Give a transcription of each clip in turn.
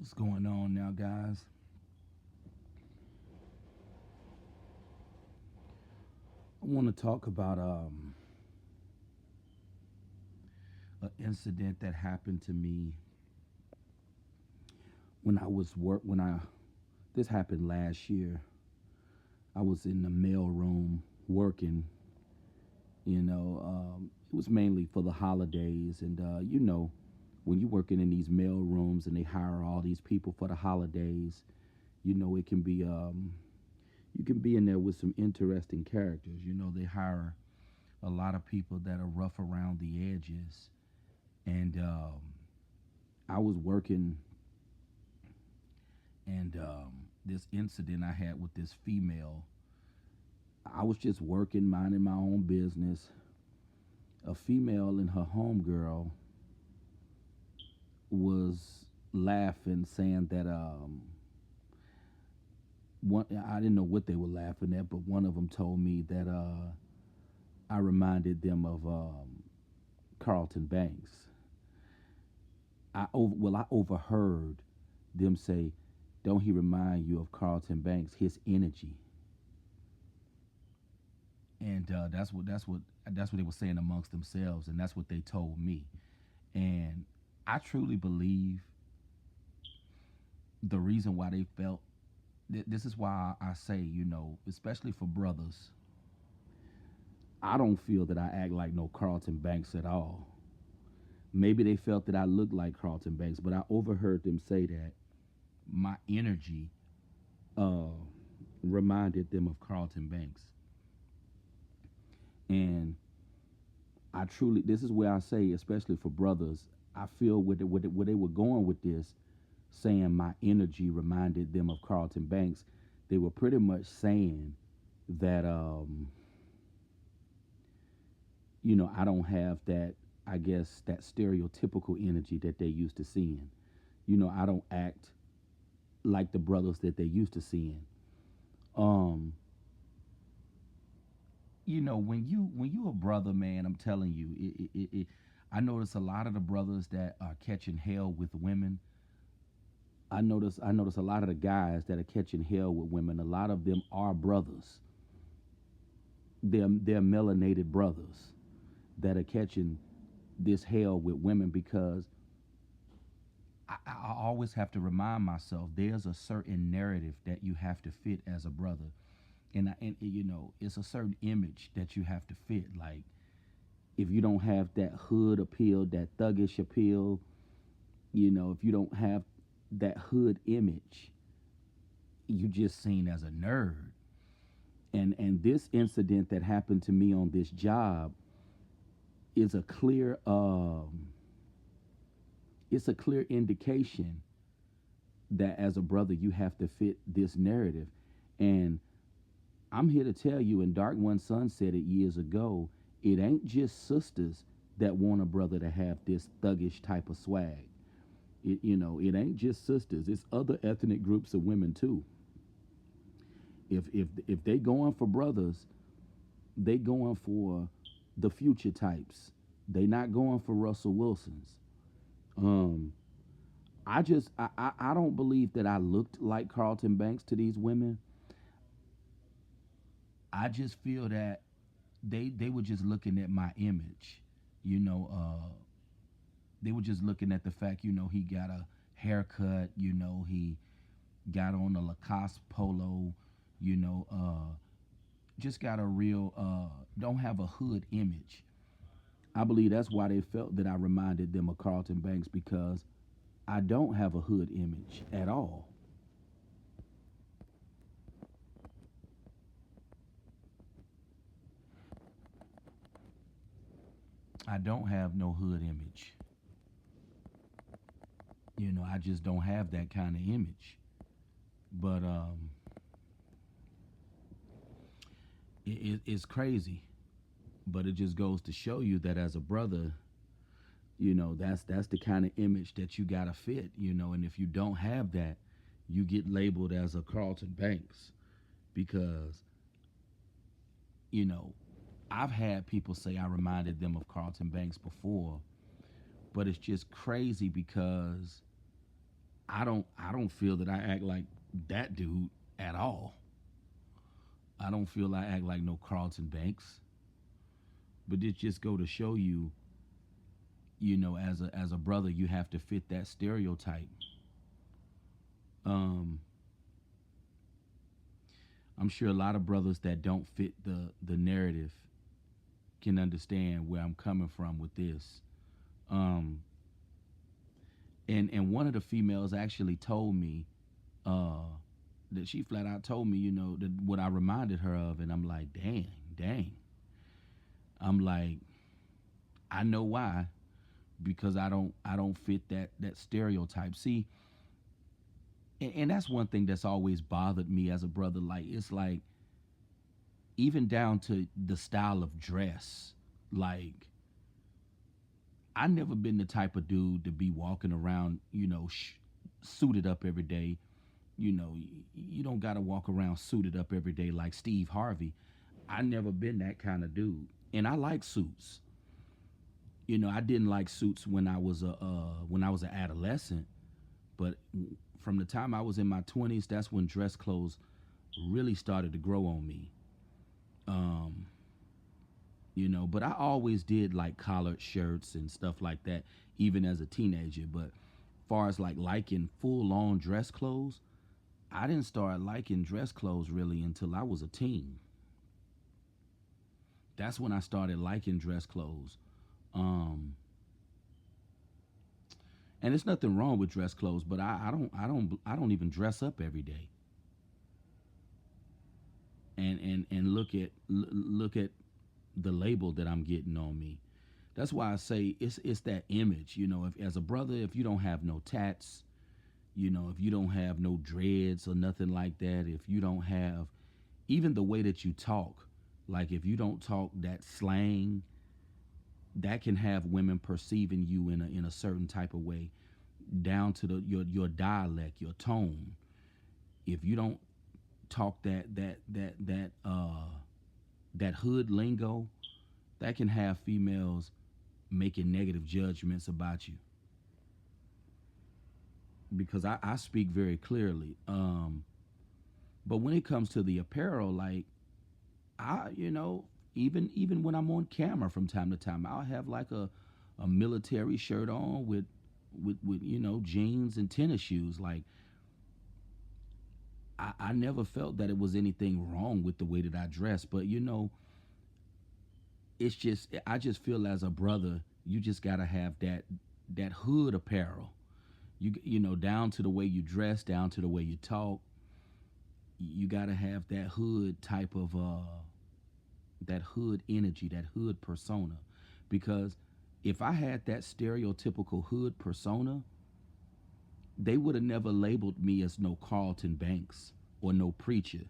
What's going on now, guys? I want to talk about an incident that happened to me when I was work when I this happened last year. I was in the mailroom working. It was mainly for the holidays, and when you're working in these mail rooms and they hire all these people for the holidays, it can be you can be in there with some interesting characters. They hire a lot of people that are rough around the edges. And I was working, and this incident I had with this female, I was just working, minding my own business. A female and her homegirl was laughing, saying that one I didn't know what they were laughing at, but one of them told me that I reminded them of Carlton Banks. I overheard them say, "Don't he remind you of Carlton Banks? His energy." And that's what they were saying amongst themselves, and that's what they told me. And I truly believe the reason why they felt this is why I say, especially for brothers, I don't feel that I act like no Carlton Banks at all. Maybe they felt that I looked like Carlton Banks, but I overheard them say that my energy uh, reminded them of Carlton Banks. And I truly, this is where I say, especially for brothers, I feel where they were going with this, saying my energy reminded them of Carlton Banks. They were pretty much saying that, I don't have that, I guess, that stereotypical energy that they used to seeing. I don't act like the brothers that they used to seeing. Um, when you a brother, man, I'm telling you, I notice a lot of the brothers that are catching hell with women. I notice a lot of the guys that are catching hell with women. A lot of them are brothers. They're melanated brothers that are catching this hell with women because I always have to remind myself there's a certain narrative that you have to fit as a brother, and it's a certain image that you have to fit. Like if you don't have that hood appeal, that thuggish appeal, if you don't have that hood image, you just seen as a nerd. And this incident that happened to me on this job is a clear it's a clear indication that as a brother you have to fit this narrative. And I'm here to tell you, and Dark One Son said it years ago, it ain't just sisters that want a brother to have this thuggish type of swag. It ain't just sisters, it's other ethnic groups of women too. If they going for brothers, they going for the future types. They not going for Russell Wilsons. Um, I don't believe that I looked like Carlton Banks to these women. I just feel that they were just looking at my image. You know, they were just looking at the fact, he got a haircut, he got on a Lacoste polo, you know, just got a real don't have a hood image. I believe that's why they felt that I reminded them of Carlton Banks because I don't have a hood image at all. I don't have no hood image. I just don't have that kind of image. But it's crazy. But it just goes to show you that as a brother, that's the kind of image that you gotta fit. And if you don't have that, you get labeled as a Carlton Banks because you know I've had people say I reminded them of Carlton Banks before, but it's just crazy because I don't feel that I act like that dude at all. I don't feel I act like no Carlton Banks. But it just go to show you, as a brother, you have to fit that stereotype. Um, I'm sure a lot of brothers that don't fit the narrative can understand where I'm coming from with this. Um, and one of the females actually told me uh, that she flat out told me, that what I reminded her of, and I'm like, dang. I'm like, I know why, because I don't fit that stereotype. See, and that's one thing that's always bothered me as a brother. Like, it's like, even down to the style of dress. Like, I never been the type of dude to be walking around, suited up every day. You don't got to walk around suited up every day like Steve Harvey. I never been that kind of dude, and I like suits. I didn't like suits when I was an adolescent, but from the time I was in my 20s, that's when dress clothes really started to grow on me. Um, but I always did like collared shirts and stuff like that, even as a teenager. But far as like liking full on dress clothes, I didn't start liking dress clothes really until I was a teen. That's when I started liking dress clothes. Um, and there's nothing wrong with dress clothes, but I don't even dress up every day. And look at the label that I'm getting on me. That's why I say it's that image. If as a brother, if you don't have no tats, if you don't have no dreads or nothing like that, if you don't have even the way that you talk, like if you don't talk that slang, that can have women perceiving you in a certain type of way, down to your dialect, your tone. If you don't talk that hood lingo, that can have females making negative judgments about you, because I speak very clearly. But when it comes to the apparel, like, I even when I'm on camera from time to time, I'll have like a military shirt on with jeans and tennis shoes. Like, I never felt that it was anything wrong with the way that I dress, but it's just, I just feel as a brother, you just gotta have that hood apparel. Down to the way you dress, down to the way you talk. You gotta have that hood type of that hood energy, that hood persona, because if I had that stereotypical hood persona, they would have never labeled me as no Carlton Banks or no preacher.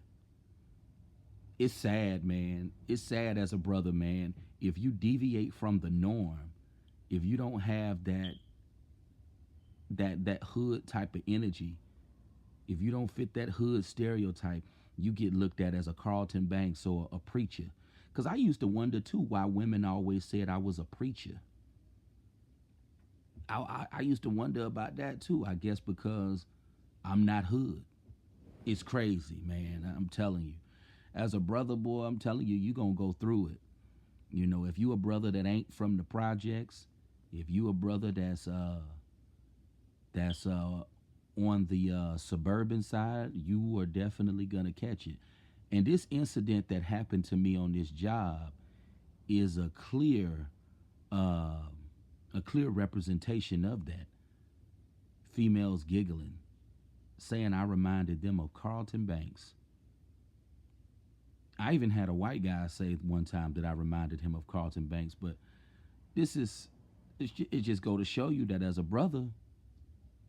It's sad, man. It's sad as a brother, man. If you deviate from the norm, if you don't have that hood type of energy, if you don't fit that hood stereotype, you get looked at as a Carlton Banks or a preacher. Because I used to wonder too why women always said I was a preacher. I used to wonder about that too. I guess because I'm not hood. It's crazy, man. I'm telling you. As a brother, boy, I'm telling you, you going to go through it. If you a brother that ain't from the projects, if you a brother that's on the suburban side, you are definitely gonna catch it. And this incident that happened to me on this job is uh, a clear representation of that. Females giggling, saying I reminded them of Carlton Banks. I even had a white guy say one time that I reminded him of Carlton Banks. But this is, it just go to show you that as a brother,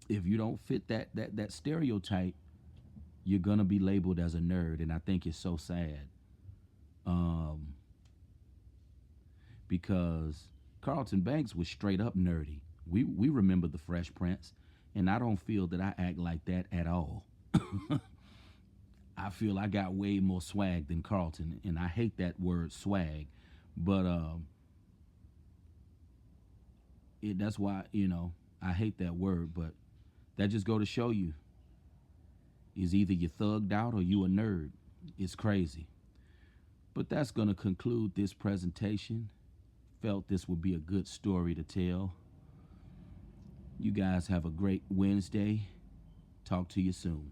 if you don't fit that stereotype, you're gonna be labeled as a nerd, and I think it's so sad. Um, because Carlton Banks was straight up nerdy. We remember the Fresh Prince, and I don't feel that I act like that at all. I feel I got way more swag than Carlton, and I hate that word swag, but that's why I hate that word. But That just go to show you is either you thugged out or you a nerd. It's crazy. But that's going to conclude this presentation. Felt this would be a good story to tell. You guys have a great Wednesday. Talk to you soon.